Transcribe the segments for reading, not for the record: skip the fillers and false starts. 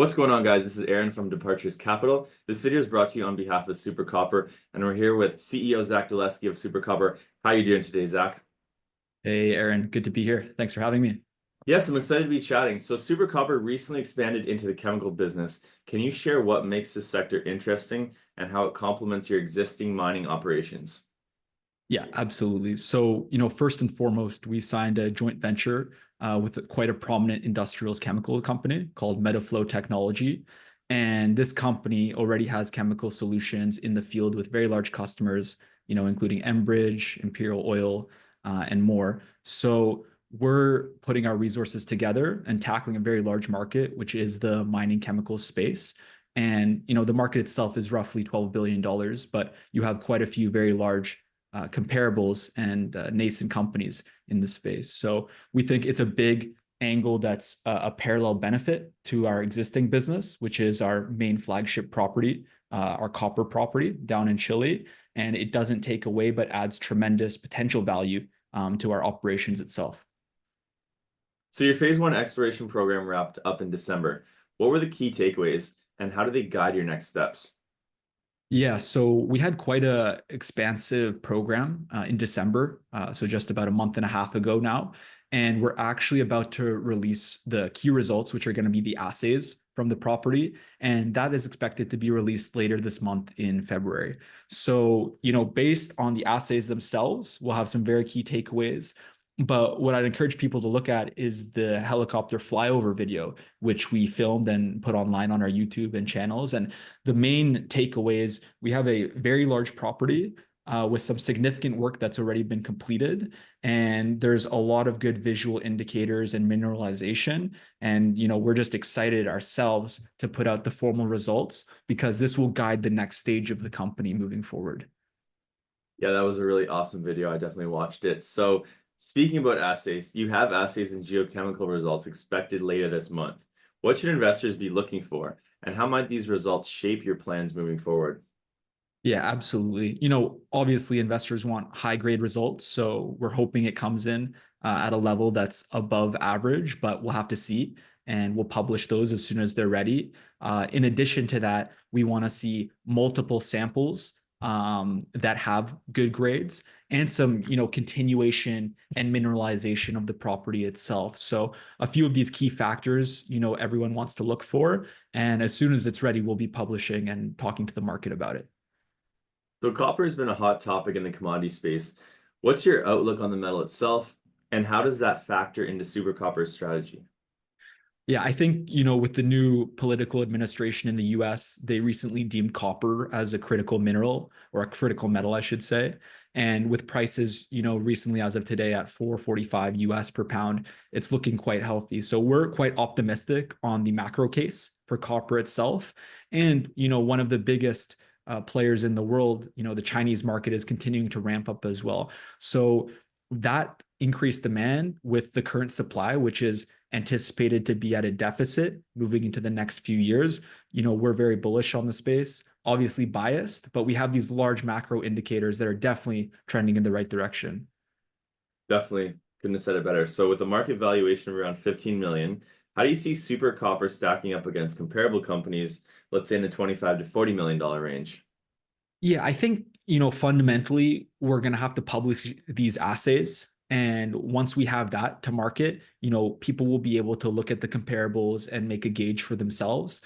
What's going on, guys? This is Aaron from Departures Capital. This video is brought to you on behalf of Super CUPR, and we're here with CEO Zach Dolesky of Super CUPR. How are you doing today, Zach? Hey, Aaron, good to be here. Thanks for having me. Yes, I'm excited to be chatting. So Super CUPR recently expanded into the chemical business. Can you share what makes this sector interesting and how it complements your existing mining operations? Yeah, absolutely. So, first and foremost, we signed a joint venture with quite a prominent industrials chemical company called Metaflow Technology. And this company already has chemical solutions in the field with very large customers, including Enbridge, Imperial Oil, and more. So we're putting our resources together and tackling a very large market, which is the mining chemical space. And, the market itself is roughly $12 billion, but you have quite a few very large comparables and nascent companies in the space. So we think it's a big angle that's a parallel benefit to our existing business, which is our main flagship property, our copper property down in Chile. And it doesn't take away, but adds tremendous potential value to our operations itself. So your phase one exploration program wrapped up in December. What were the key takeaways and how do they guide your next steps? Yeah, so we had quite a expansive program in December, so just about a month and a half ago now, and we're actually about to release the key results, which are going to be the assays from the property, and that is expected to be released later this month in February. So, based on the assays themselves, we'll have some very key takeaways. But what I'd encourage people to look at is the helicopter flyover video, which we filmed and put online on our YouTube and channels. And the main takeaway is we have a very large property with some significant work that's already been completed. And there's a lot of good visual indicators and mineralization. And, we're just excited ourselves to put out the formal results because this will guide the next stage of the company moving forward. Yeah, that was a really awesome video. I definitely watched it. So speaking about assays, you have assays and geochemical results expected later this month. What should investors be looking for, and how might these results shape your plans moving forward? Yeah, absolutely. Obviously investors want high grade results. So we're hoping it comes in at a level that's above average, but we'll have to see. And we'll publish those as soon as they're ready. In addition to that, we want to see multiple samples that have good grades and some, continuation and mineralization of the property itself. So a few of these key factors, everyone wants to look for. And as soon as it's ready, we'll be publishing and talking to the market about it. So copper has been a hot topic in the commodity space. What's your outlook on the metal itself, and how does that factor into Super Copper's strategy? Yeah, I think, with the new political administration in the US, they recently deemed copper as a critical mineral or a critical metal, I should say. And with prices, recently as of today at 445 US per pound, it's looking quite healthy. So we're quite optimistic on the macro case for copper itself. And, one of the biggest players in the world, the Chinese market is continuing to ramp up as well. So that increased demand with the current supply, which is anticipated to be at a deficit moving into the next few years. We're very bullish on the space, obviously biased, but we have these large macro indicators that are definitely trending in the right direction. Definitely couldn't have said it better. So with a market valuation of around 15 million, how do you see Super Copper stacking up against comparable companies, let's say in the 25 to $40 million range? Yeah, I think, fundamentally, we're going to have to publish these assays. And once we have that to market, people will be able to look at the comparables and make a gauge for themselves.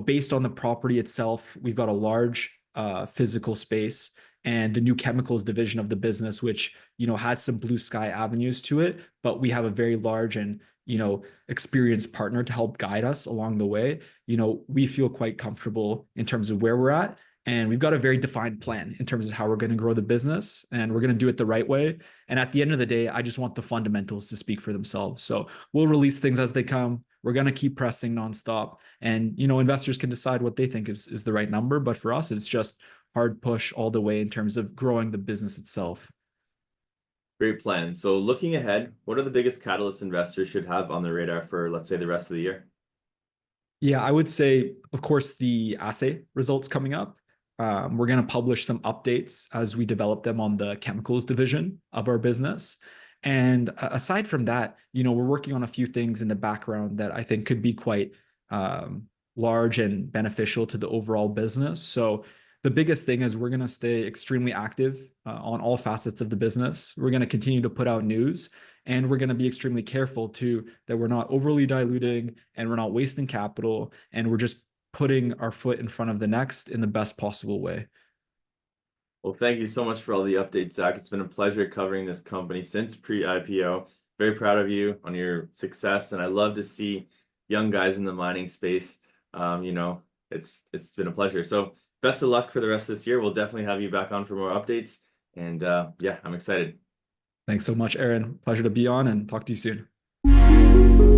Based on the property itself, we've got a large physical space and the new chemicals division of the business, which, has some blue sky avenues to it, but we have a very large and, experienced partner to help guide us along the way. We feel quite comfortable in terms of where we're at. And we've got a very defined plan in terms of how we're going to grow the business, and we're going to do it the right way. And at the end of the day, I just want the fundamentals to speak for themselves. So we'll release things as they come. We're going to keep pressing nonstop. And, investors can decide what they think is the right number. But for us, it's just hard push all the way in terms of growing the business itself. Great plan. So looking ahead, what are the biggest catalysts investors should have on their radar for, let's say, the rest of the year? Yeah, I would say, of course, the assay results coming up. We're going to publish some updates as we develop them on the chemicals division of our business. And aside from that, we're working on a few things in the background that I think could be quite large and beneficial to the overall business. So the biggest thing is we're going to stay extremely active on all facets of the business. We're going to continue to put out news, and we're going to be extremely careful too that we're not overly diluting and we're not wasting capital, and we're just putting our foot in front of the next in the best possible way. Well, thank you so much for all the updates, Zach. It's been a pleasure covering this company since pre-IPO. Very proud of you on your success, and I love to see young guys in the mining space. You know, it's been a pleasure. So best of luck for the rest of this year. We'll definitely have you back on for more updates. And yeah, I'm excited. Thanks so much, Aaron. Pleasure to be on, and talk to you soon.